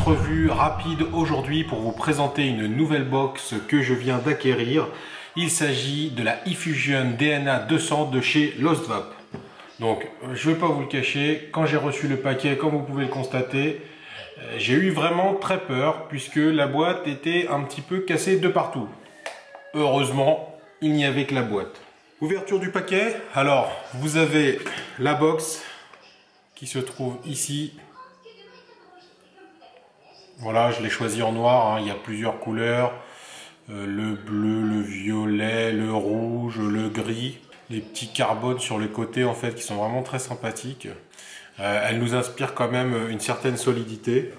revue rapide aujourd'hui pour vous présenter une nouvelle box que je viens d'acquérir. Il s'agit de la eFusion DNA 200 de chez Lostwap. Donc je ne vais pas vous le cacher, quand j'ai reçu le paquet, comme vous pouvez le constater, j'ai eu vraiment très peur puisque la boîte était un petit peu cassée de partout. Heureusement, il n'y avait que la boîte. Ouverture du paquet. Alors, vous avez la box qui se trouve ici. Voilà, je l'ai choisi en noir, hein. Il y a plusieurs couleurs. Le bleu, le violet, le rouge, le gris. Les petits carbones sur les côtés en fait qui sont vraiment très sympathiques. Elle nous inspire quand même une certaine solidité.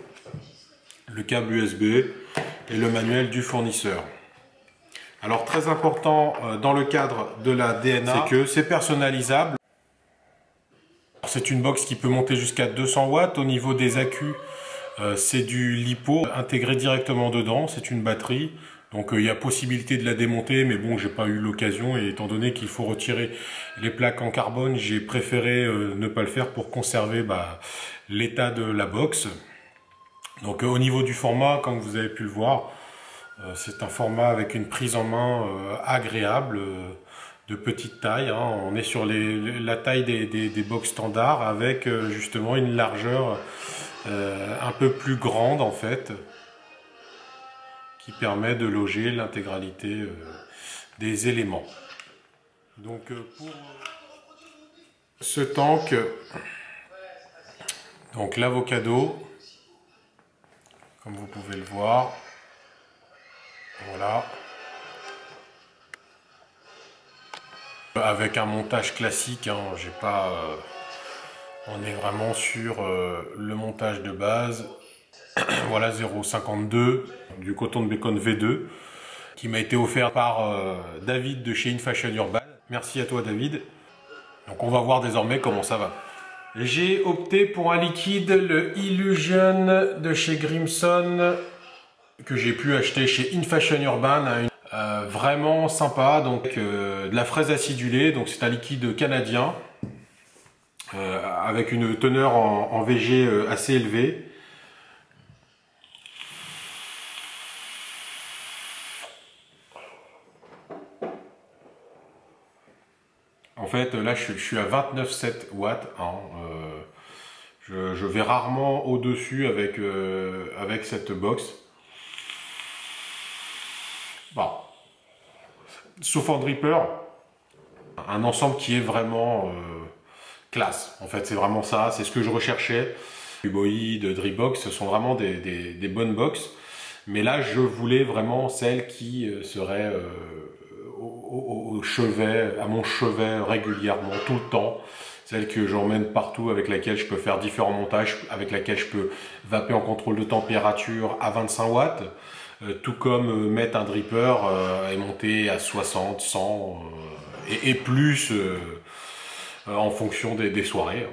Le câble USB et le manuel du fournisseur. Alors très important dans le cadre de la DNA, c'est que c'est personnalisable. C'est une box qui peut monter jusqu'à 200 watts. Au niveau des accus, c'est du LiPo intégré directement dedans. C'est une batterie. Donc il y a possibilité de la démonter, mais bon, j'ai pas eu l'occasion et étant donné qu'il faut retirer les plaques en carbone, j'ai préféré ne pas le faire pour conserver l'état de la box. Donc au niveau du format, comme vous avez pu le voir, c'est un format avec une prise en main agréable, de petite taille. Hein. On est sur la taille des box standards avec justement une largeur un peu plus grande en fait, qui permet de loger l'intégralité des éléments. Donc pour ce tank, donc l'avocado, comme vous pouvez le voir, voilà, avec un montage classique, hein, j'ai pas, on est vraiment sur le montage de base. Voilà, 0,52 du coton de bacon V2 qui m'a été offert par David de chez InFashion Urban. Merci à toi David. Donc on va voir désormais comment ça va. J'ai opté pour un liquide, le Illusion de chez Grimson, que j'ai pu acheter chez InFashion Urban, vraiment sympa, donc de la fraise acidulée, donc c'est un liquide canadien avec une teneur en VG assez élevée. En fait, là, je suis à 29,7 watts. Hein, je vais rarement au-dessus avec cette box. Bon. Sauf en dripper, un ensemble qui est vraiment classe. En fait, c'est vraiment ça, c'est ce que je recherchais. Cuboid, Dripbox, ce sont vraiment des bonnes box. Mais là, je voulais vraiment celle qui serait au chevet, à mon chevet régulièrement, tout le temps. Celle que j'emmène partout, avec laquelle je peux faire différents montages, avec laquelle je peux vaper en contrôle de température à 25 watts. Tout comme mettre un dripper et monter à 60, 100 et plus en fonction des soirées.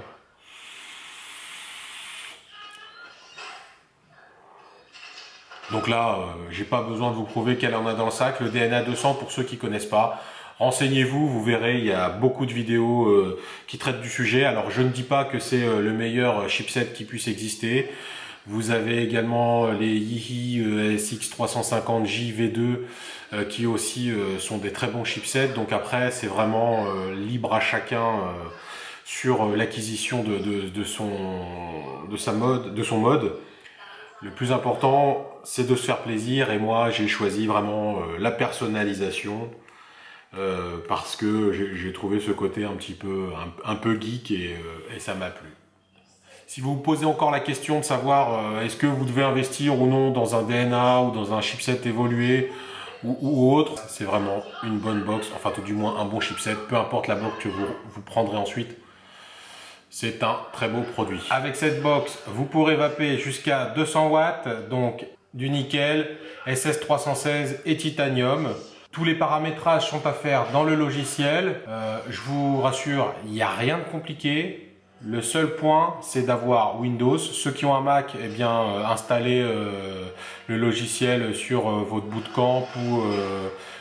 Donc là, j'ai pas besoin de vous prouver qu'elle en a dans le sac. Le DNA 200, pour ceux qui connaissent pas, renseignez-vous, vous verrez, il y a beaucoup de vidéos qui traitent du sujet. Alors je ne dis pas que c'est le meilleur chipset qui puisse exister. Vous avez également les Yihi SX350J V2 qui aussi sont des très bons chipsets. Donc après, c'est vraiment libre à chacun sur l'acquisition de son mode. Le plus important, c'est de se faire plaisir et moi, j'ai choisi vraiment la personnalisation parce que j'ai trouvé ce côté un peu geek et ça m'a plu. Si vous vous posez encore la question de savoir est-ce que vous devez investir ou non dans un DNA ou dans un chipset évolué ou autre, c'est vraiment une bonne box, enfin tout du moins un bon chipset, peu importe la box que vous prendrez ensuite. C'est un très beau produit. Avec cette box, vous pourrez vaper jusqu'à 200 watts, donc du nickel, SS316 et titanium. Tous les paramétrages sont à faire dans le logiciel. Je vous rassure, il n'y a rien de compliqué. Le seul point, c'est d'avoir Windows. Ceux qui ont un Mac, eh bien, installez le logiciel sur votre bootcamp ou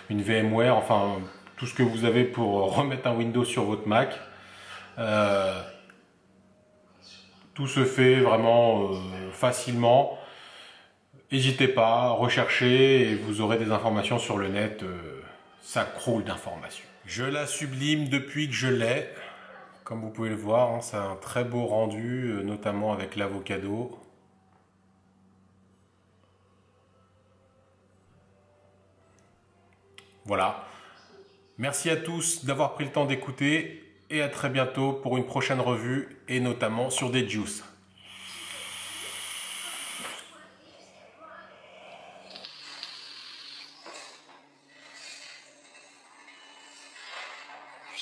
une VMware, enfin tout ce que vous avez pour remettre un Windows sur votre Mac. Tout se fait vraiment facilement. n'hésitez pas, recherchez et vous aurez des informations sur le net. Ça croule d'informations. Je la sublime depuis que je l'ai. Comme vous pouvez le voir, hein, c'est un très beau rendu, notamment avec l'avocado. Voilà. Merci à tous d'avoir pris le temps d'écouter et à très bientôt pour une prochaine revue et notamment sur des juices.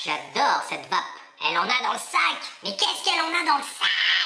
J'adore cette vape. Elle en a dans le sac. Mais qu'est-ce qu'elle en a dans le sac?